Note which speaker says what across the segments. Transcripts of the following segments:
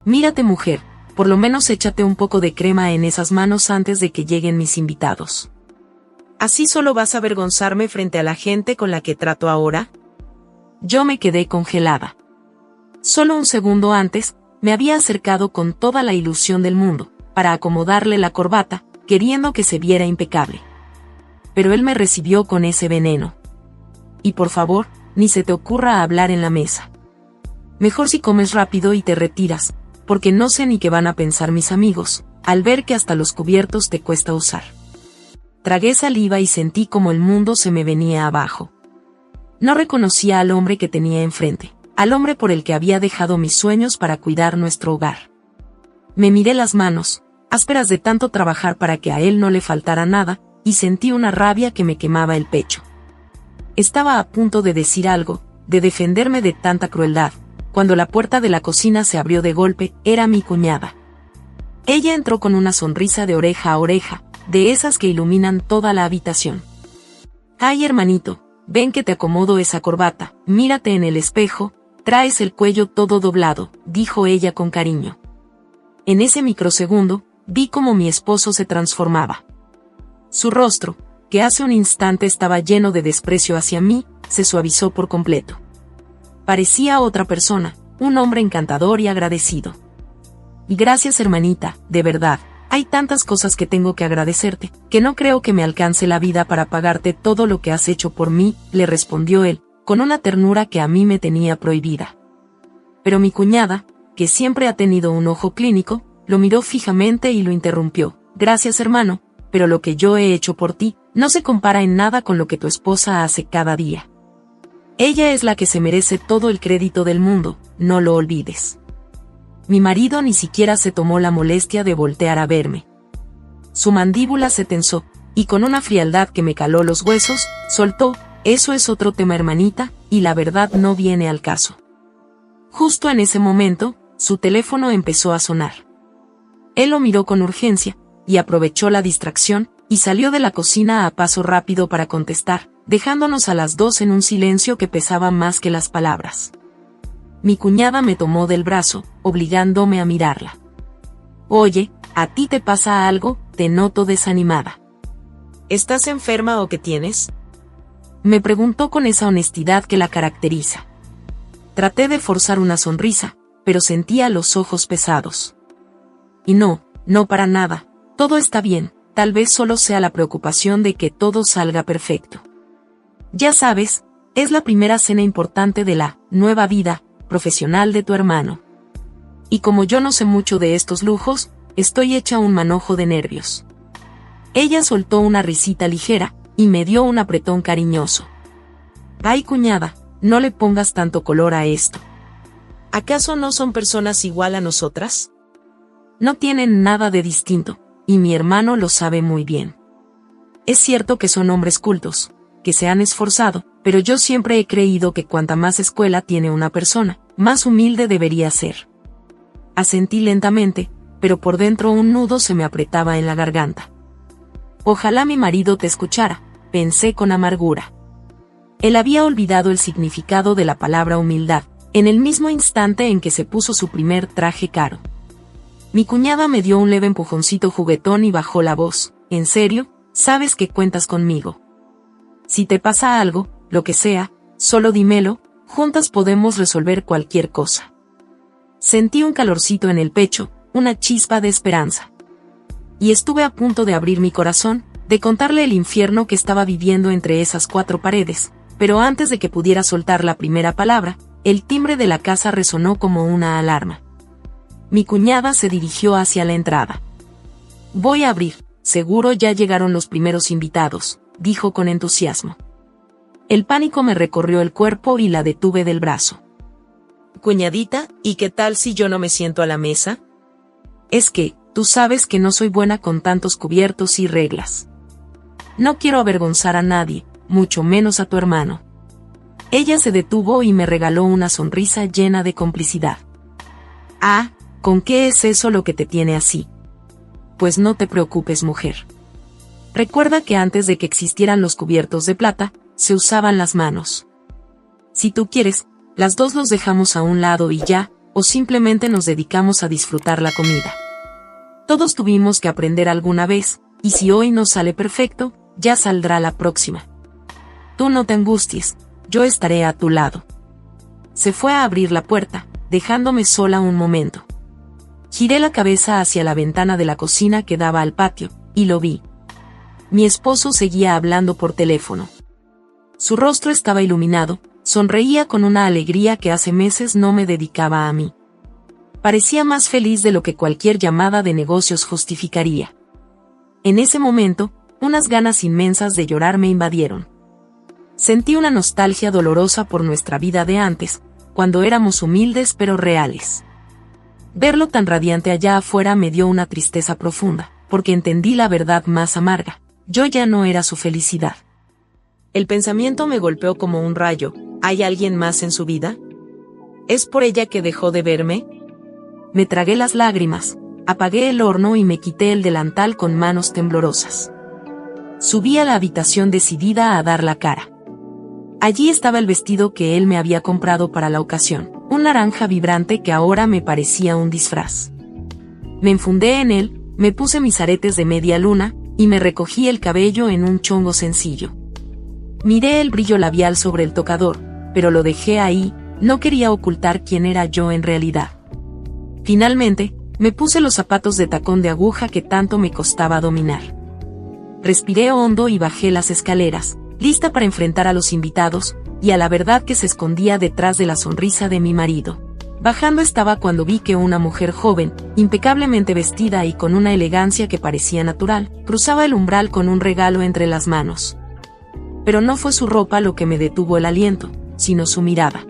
Speaker 1: Mírate, mujer, por lo menos échate un poco de crema en esas manos antes de que lleguen mis invitados. ¿Así solo vas a avergonzarme frente a la gente con la que trato ahora? Yo me quedé congelada. Solo un segundo antes, me había acercado con toda la ilusión del mundo, para acomodarle la corbata, queriendo que se viera impecable. Pero él me recibió con ese veneno. Y por favor, ni se te ocurra hablar en la mesa. Mejor si comes rápido y te retiras, porque no sé ni qué van a pensar mis amigos, al ver que hasta los cubiertos te cuesta usar. Tragué saliva y sentí como el mundo se me venía abajo. No reconocía al hombre que tenía enfrente, al hombre por el que había dejado mis sueños para cuidar nuestro hogar. Me miré las manos, ásperas de tanto trabajar para que a él no le faltara nada, y sentí una rabia que me quemaba el pecho. Estaba a punto de decir algo, de defenderme de tanta crueldad, cuando la puerta de la cocina se abrió de golpe. Era mi cuñada. Ella entró con una sonrisa de oreja a oreja, de esas que iluminan toda la habitación. «Ay, hermanito, ven que te acomodo esa corbata, mírate en el espejo, traes el cuello todo doblado», dijo ella con cariño. En ese microsegundo, vi cómo mi esposo se transformaba. Su rostro, que hace un instante estaba lleno de desprecio hacia mí, se suavizó por completo. Parecía otra persona, un hombre encantador y agradecido. «Y gracias, hermanita, de verdad, hay tantas cosas que tengo que agradecerte, que no creo que me alcance la vida para pagarte todo lo que has hecho por mí», le respondió él, con una ternura que a mí me tenía prohibida. Pero mi cuñada, que siempre ha tenido un ojo clínico, lo miró fijamente y lo interrumpió. «Gracias, hermano, pero lo que yo he hecho por ti no se compara en nada con lo que tu esposa hace cada día. Ella es la que se merece todo el crédito del mundo, no lo olvides». Mi marido ni siquiera se tomó la molestia de voltear a verme. Su mandíbula se tensó, y con una frialdad que me caló los huesos, soltó: «Eso es otro tema, hermanita, y la verdad no viene al caso». Justo en ese momento, su teléfono empezó a sonar. Él lo miró con urgencia, y aprovechó la distracción, y salió de la cocina a paso rápido para contestar, dejándonos a las dos en un silencio que pesaba más que las palabras. Mi cuñada me tomó del brazo, obligándome a mirarla. «Oye, ¿a ti te pasa algo? Te noto desanimada. ¿Estás enferma o qué tienes?», me preguntó con esa honestidad que la caracteriza. Traté de forzar una sonrisa, pero sentía los ojos pesados. «Y no para nada, todo está bien, tal vez solo sea la preocupación de que todo salga perfecto. Ya sabes, es la primera cena importante de la nueva vida profesional de tu hermano. Y como yo no sé mucho de estos lujos, estoy hecha un manojo de nervios». Ella soltó una risita ligera, y me dio un apretón cariñoso. «Ay, cuñada, no le pongas tanto color a esto. ¿Acaso no son personas igual a nosotras? No tienen nada de distinto, y mi hermano lo sabe muy bien. Es cierto que son hombres cultos, que se han esforzado, pero yo siempre he creído que cuanta más escuela tiene una persona, más humilde debería ser». Asentí lentamente, pero por dentro un nudo se me apretaba en la garganta. «Ojalá mi marido te escuchara», pensé con amargura. Él había olvidado el significado de la palabra humildad, en el mismo instante en que se puso su primer traje caro. Mi cuñada me dio un leve empujoncito juguetón y bajó la voz. «¿En serio? Sabes que cuentas conmigo. Si te pasa algo, lo que sea, solo dímelo, juntas podemos resolver cualquier cosa». Sentí un calorcito en el pecho, una chispa de esperanza. Y estuve a punto de abrir mi corazón, de contarle el infierno que estaba viviendo entre esas cuatro paredes, pero antes de que pudiera soltar la primera palabra, el timbre de la casa resonó como una alarma. Mi cuñada se dirigió hacia la entrada. «Voy a abrir, seguro ya llegaron los primeros invitados», dijo con entusiasmo. El pánico me recorrió el cuerpo y la detuve del brazo. «Cuñadita, ¿y qué tal si yo no me siento a la mesa? Es que, tú sabes que no soy buena con tantos cubiertos y reglas. No quiero avergonzar a nadie, mucho menos a tu hermano». Ella se detuvo y me regaló una sonrisa llena de complicidad. «Ah, ¿con qué es eso lo que te tiene así? Pues no te preocupes, mujer. Recuerda que antes de que existieran los cubiertos de plata, se usaban las manos. Si tú quieres, las dos los dejamos a un lado y ya, o simplemente nos dedicamos a disfrutar la comida. Todos tuvimos que aprender alguna vez, y si hoy no sale perfecto, ya saldrá la próxima. Tú no te angusties, yo estaré a tu lado. Se fue a abrir la puerta, dejándome sola un momento. Giré la cabeza hacia la ventana de la cocina que daba al patio, y lo vi. Mi esposo seguía hablando por teléfono. Su rostro estaba iluminado, sonreía con una alegría que hace meses no me dedicaba a mí. Parecía más feliz de lo que cualquier llamada de negocios justificaría. En ese momento, unas ganas inmensas de llorar me invadieron. Sentí una nostalgia dolorosa por nuestra vida de antes, cuando éramos humildes pero reales. Verlo tan radiante allá afuera me dio una tristeza profunda, porque entendí la verdad más amarga. Yo ya no era su felicidad. El pensamiento me golpeó como un rayo. ¿Hay alguien más en su vida? ¿Es por ella que dejó de verme? Me tragué las lágrimas, apagué el horno y me quité el delantal con manos temblorosas. Subí a la habitación decidida a dar la cara. Allí estaba el vestido que él me había comprado para la ocasión, un naranja vibrante que ahora me parecía un disfraz. Me enfundé en él, me puse mis aretes de media luna, y me recogí el cabello en un chongo sencillo. Miré el brillo labial sobre el tocador, pero lo dejé ahí, no quería ocultar quién era yo en realidad. Finalmente, me puse los zapatos de tacón de aguja que tanto me costaba dominar. Respiré hondo y bajé las escaleras, lista para enfrentar a los invitados, y a la verdad que se escondía detrás de la sonrisa de mi marido. Bajando estaba cuando vi que una mujer joven, impecablemente vestida y con una elegancia que parecía natural, cruzaba el umbral con un regalo entre las manos. Pero no fue su ropa lo que me detuvo el aliento, sino su mirada.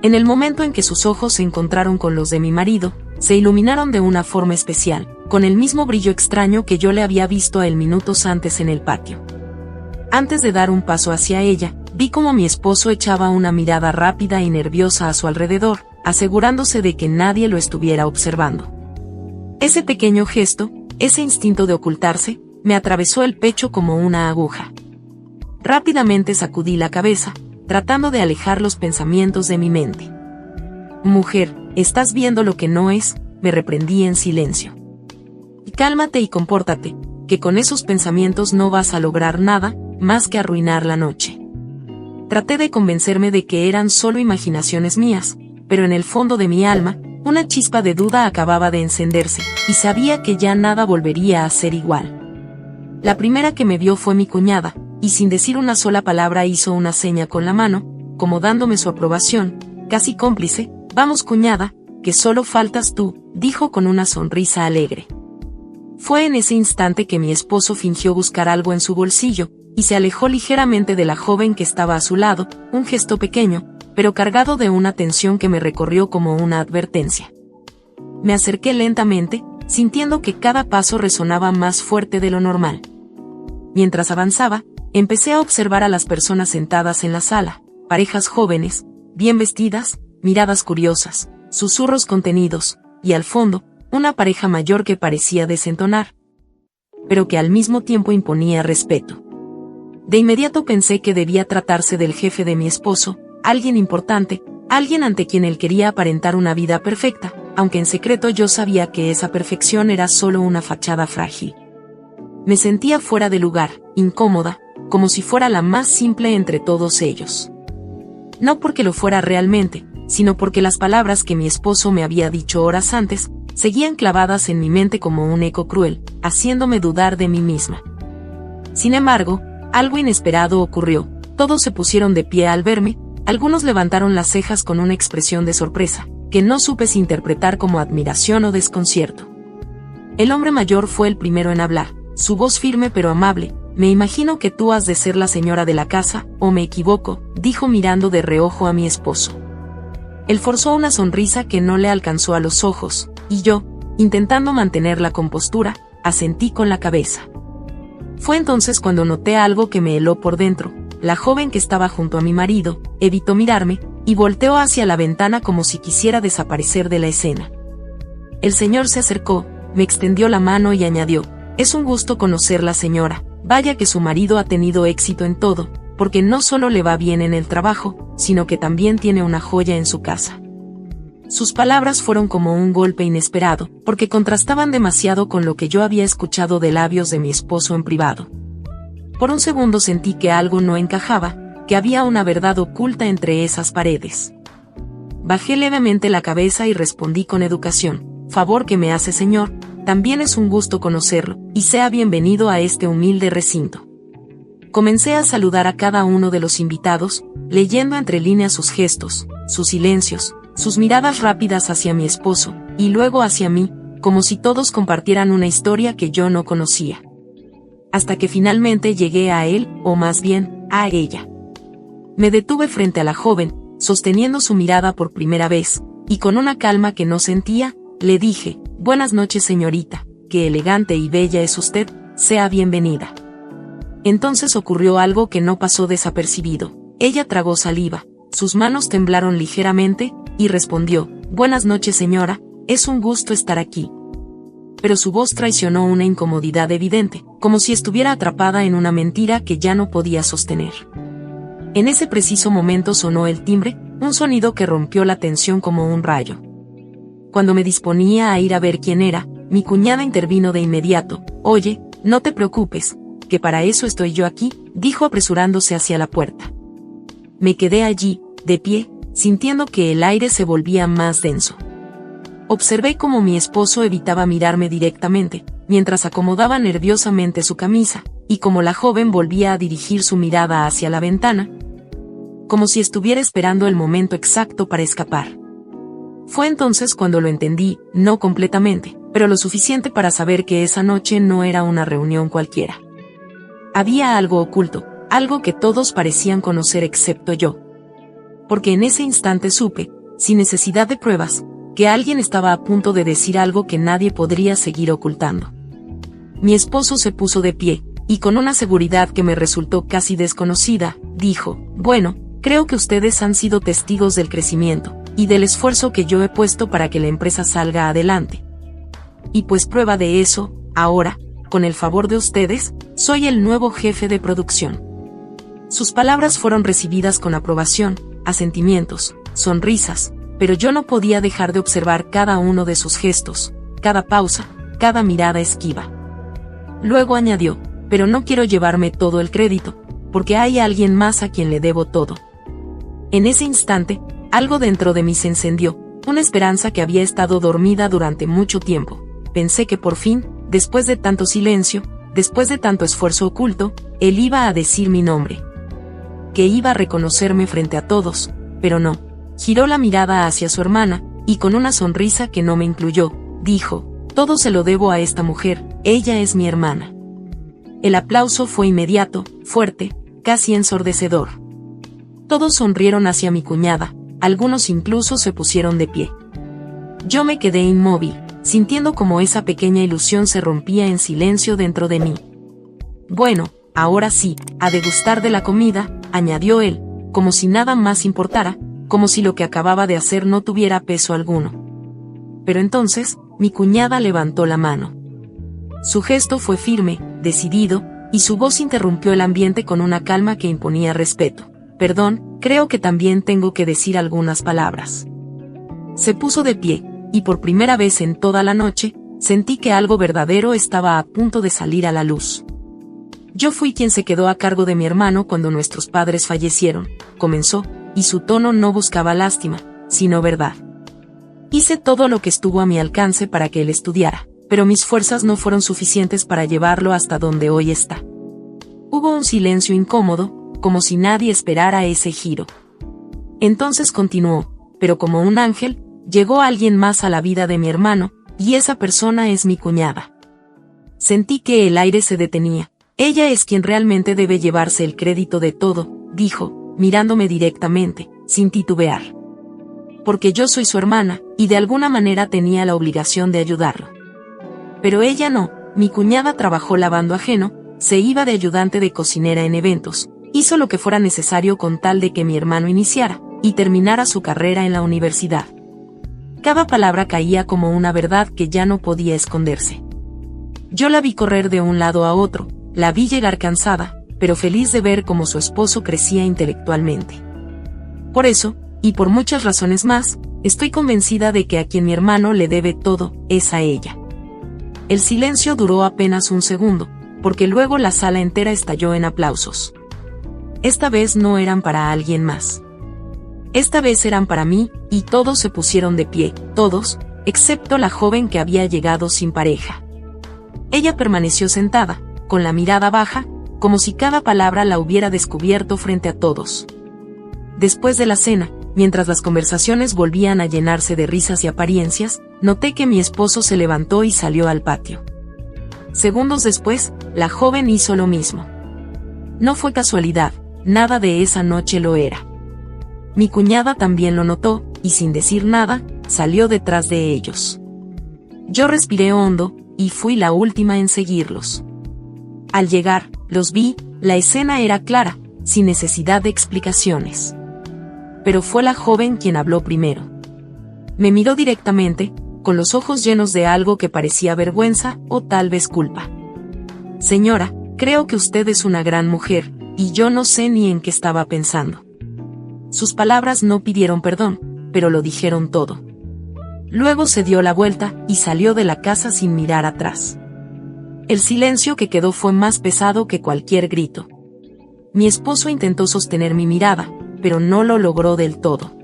Speaker 1: En el momento en que sus ojos se encontraron con los de mi marido, se iluminaron de una forma especial, con el mismo brillo extraño que yo le había visto a él minutos antes en el patio. Antes de dar un paso hacia ella, vi como mi esposo echaba una mirada rápida y nerviosa a su alrededor, asegurándose de que nadie lo estuviera observando. Ese pequeño gesto, ese instinto de ocultarse, me atravesó el pecho como una aguja. Rápidamente sacudí la cabeza, tratando de alejar los pensamientos de mi mente. Mujer, estás viendo lo que no es, me reprendí en silencio. Y cálmate y compórtate, que con esos pensamientos no vas a lograr nada, más que arruinar la noche. Traté de convencerme de que eran solo imaginaciones mías, pero en el fondo de mi alma, una chispa de duda acababa de encenderse, y sabía que ya nada volvería a ser igual. La primera que me vio fue mi cuñada, y sin decir una sola palabra hizo una seña con la mano, como dándome su aprobación, casi cómplice. Vamos cuñada, que solo faltas tú, dijo con una sonrisa alegre. Fue en ese instante que mi esposo fingió buscar algo en su bolsillo, y se alejó ligeramente de la joven que estaba a su lado, un gesto pequeño, pero cargado de una tensión que me recorrió como una advertencia. Me acerqué lentamente, sintiendo que cada paso resonaba más fuerte de lo normal. Mientras avanzaba, empecé a observar a las personas sentadas en la sala, parejas jóvenes, bien vestidas, miradas curiosas, susurros contenidos, y al fondo, una pareja mayor que parecía desentonar, pero que al mismo tiempo imponía respeto. De inmediato pensé que debía tratarse del jefe de mi esposo, alguien importante, alguien ante quien él quería aparentar una vida perfecta, aunque en secreto yo sabía que esa perfección era solo una fachada frágil. Me sentía fuera de lugar, incómoda, como si fuera la más simple entre todos ellos. No porque lo fuera realmente, sino porque las palabras que mi esposo me había dicho horas antes, seguían clavadas en mi mente como un eco cruel, haciéndome dudar de mí misma. Sin embargo, algo inesperado ocurrió, todos se pusieron de pie al verme, algunos levantaron las cejas con una expresión de sorpresa, que no supe si interpretar como admiración o desconcierto. El hombre mayor fue el primero en hablar, su voz firme pero amable. Me imagino que tú has de ser la señora de la casa, ¿o me equivoco?, dijo mirando de reojo a mi esposo. Él forzó una sonrisa que no le alcanzó a los ojos, y yo, intentando mantener la compostura, asentí con la cabeza. Fue entonces cuando noté algo que me heló por dentro. La joven que estaba junto a mi marido, evitó mirarme, y volteó hacia la ventana como si quisiera desaparecer de la escena. El señor se acercó, me extendió la mano y añadió, «Es un gusto conocerla, señora. Vaya que su marido ha tenido éxito en todo, porque no solo le va bien en el trabajo, sino que también tiene una joya en su casa». Sus palabras fueron como un golpe inesperado, porque contrastaban demasiado con lo que yo había escuchado de labios de mi esposo en privado. Por un segundo sentí que algo no encajaba, que había una verdad oculta entre esas paredes. Bajé levemente la cabeza y respondí con educación: favor que me hace, señor, también es un gusto conocerlo, y sea bienvenido a este humilde recinto. Comencé a saludar a cada uno de los invitados, leyendo entre líneas sus gestos, sus silencios, sus miradas rápidas hacia mi esposo, y luego hacia mí, como si todos compartieran una historia que yo no conocía. Hasta que finalmente llegué a él, o más bien, a ella. Me detuve frente a la joven, sosteniendo su mirada por primera vez, y con una calma que no sentía, le dije: buenas noches, señorita, qué elegante y bella es usted, sea bienvenida. Entonces ocurrió algo que no pasó desapercibido. Ella tragó saliva, sus manos temblaron ligeramente, y respondió: buenas noches, señora, es un gusto estar aquí. Pero su voz traicionó una incomodidad evidente, como si estuviera atrapada en una mentira que ya no podía sostener. En ese preciso momento sonó el timbre, un sonido que rompió la tensión como un rayo. Cuando me disponía a ir a ver quién era, mi cuñada intervino de inmediato: oye, no te preocupes, que para eso estoy yo aquí, dijo apresurándose hacia la puerta. Me quedé allí, de pie, sintiendo que el aire se volvía más denso. Observé cómo mi esposo evitaba mirarme directamente, mientras acomodaba nerviosamente su camisa, y cómo la joven volvía a dirigir su mirada hacia la ventana, como si estuviera esperando el momento exacto para escapar. Fue entonces cuando lo entendí, no completamente, pero lo suficiente para saber que esa noche no era una reunión cualquiera. Había algo oculto, algo que todos parecían conocer excepto yo. Porque en ese instante supe, sin necesidad de pruebas, que alguien estaba a punto de decir algo que nadie podría seguir ocultando. Mi esposo se puso de pie, y con una seguridad que me resultó casi desconocida, dijo: bueno, creo que ustedes han sido testigos del crecimiento, y del esfuerzo que yo he puesto para que la empresa salga adelante. Y pues prueba de eso, ahora, con el favor de ustedes, soy el nuevo jefe de producción. Sus palabras fueron recibidas con aprobación, asentimientos, sonrisas, pero yo no podía dejar de observar cada uno de sus gestos, cada pausa, cada mirada esquiva. Luego añadió: pero no quiero llevarme todo el crédito, porque hay alguien más a quien le debo todo. En ese instante, algo dentro de mí se encendió, una esperanza que había estado dormida durante mucho tiempo. Pensé que por fin, después de tanto silencio, después de tanto esfuerzo oculto, él iba a decir mi nombre. Que iba a reconocerme frente a todos, pero no. Giró la mirada hacia su hermana, y con una sonrisa que no me incluyó, dijo: todo se lo debo a esta mujer, ella es mi hermana. El aplauso fue inmediato, fuerte, casi ensordecedor. Todos sonrieron hacia mi cuñada, algunos incluso se pusieron de pie. Yo me quedé inmóvil, sintiendo como esa pequeña ilusión se rompía en silencio dentro de mí. Bueno, ahora sí, a degustar de la comida, añadió él, como si nada más importara, como si lo que acababa de hacer no tuviera peso alguno. Pero entonces, mi cuñada levantó la mano. Su gesto fue firme, decidido, y su voz interrumpió el ambiente con una calma que imponía respeto. Perdón, creo que también tengo que decir algunas palabras. Se puso de pie, y por primera vez en toda la noche, sentí que algo verdadero estaba a punto de salir a la luz. Yo fui quien se quedó a cargo de mi hermano cuando nuestros padres fallecieron, comenzó, y su tono no buscaba lástima, sino verdad. Hice todo lo que estuvo a mi alcance para que él estudiara, pero mis fuerzas no fueron suficientes para llevarlo hasta donde hoy está. Hubo un silencio incómodo, como si nadie esperara ese giro. Entonces continuó: pero como un ángel, llegó alguien más a la vida de mi hermano, y esa persona es mi cuñada. Sentí que el aire se detenía. Ella es quien realmente debe llevarse el crédito de todo, dijo, mirándome directamente, sin titubear. Porque yo soy su hermana, y de alguna manera tenía la obligación de ayudarlo. Pero ella no. Mi cuñada trabajó lavando ajeno, se iba de ayudante de cocinera en eventos, hizo lo que fuera necesario con tal de que mi hermano iniciara y terminara su carrera en la universidad. Cada palabra caía como una verdad que ya no podía esconderse. Yo la vi correr de un lado a otro, la vi llegar cansada, pero feliz de ver cómo su esposo crecía intelectualmente. Por eso, y por muchas razones más, Estoy convencida de que a quien mi hermano le debe todo, es a ella. El silencio duró apenas un segundo, porque luego la sala entera estalló en aplausos. Esta vez no eran para alguien más. Esta vez eran para mí, y todos se pusieron de pie, todos, excepto la joven que había llegado sin pareja. Ella permaneció sentada, con la mirada baja, como si cada palabra la hubiera descubierto frente a todos. Después de la cena, mientras las conversaciones volvían a llenarse de risas y apariencias, noté que mi esposo se levantó y salió al patio. Segundos después, la joven hizo lo mismo. No fue casualidad, nada de esa noche lo era. Mi cuñada también lo notó, y sin decir nada, salió detrás de ellos. Yo respiré hondo, y fui la última en seguirlos. Al llegar, los vi, la escena era clara, sin necesidad de explicaciones. Pero fue la joven quien habló primero. Me miró directamente, con los ojos llenos de algo que parecía vergüenza, o tal vez culpa. Señora, creo que usted es una gran mujer, y yo no sé ni en qué estaba pensando. Sus palabras no pidieron perdón, pero lo dijeron todo. Luego se dio la vuelta, y salió de la casa sin mirar atrás. El silencio que quedó fue más pesado que cualquier grito. Mi esposo intentó sostener mi mirada, pero no lo logró del todo.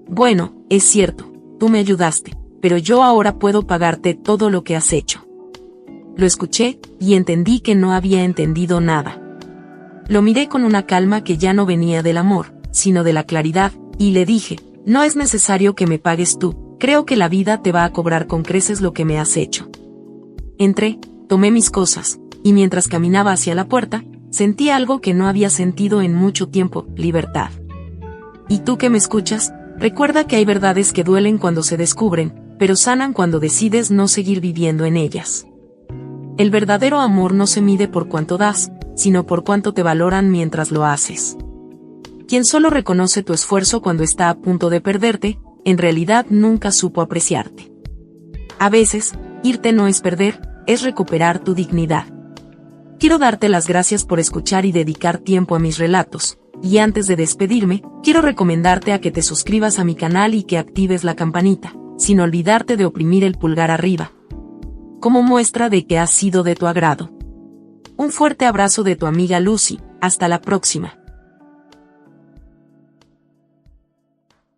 Speaker 1: Bueno, es cierto, tú me ayudaste, pero yo ahora puedo pagarte todo lo que has hecho. Lo escuché, y entendí que no había entendido nada. Lo miré con una calma que ya no venía del amor, sino de la claridad, y le dije, no es necesario que me pagues tú, creo que la vida te va a cobrar con creces lo que me has hecho. Entré, tomé mis cosas, y mientras caminaba hacia la puerta, sentí algo que no había sentido en mucho tiempo, libertad. Y tú que me escuchas, recuerda que hay verdades que duelen cuando se descubren, pero sanan cuando decides no seguir viviendo en ellas. El verdadero amor no se mide por cuánto das, sino por cuánto te valoran mientras lo haces. Quien solo reconoce tu esfuerzo cuando está a punto de perderte, en realidad nunca supo apreciarte. A veces, irte no es perder, es recuperar tu dignidad. Quiero darte las gracias por escuchar y dedicar tiempo a mis relatos, y antes de despedirme, quiero recomendarte a que te suscribas a mi canal y que actives la campanita, sin olvidarte de oprimir el pulgar arriba, como muestra de que ha sido de tu agrado. Un fuerte abrazo de tu amiga Lucy, hasta la próxima.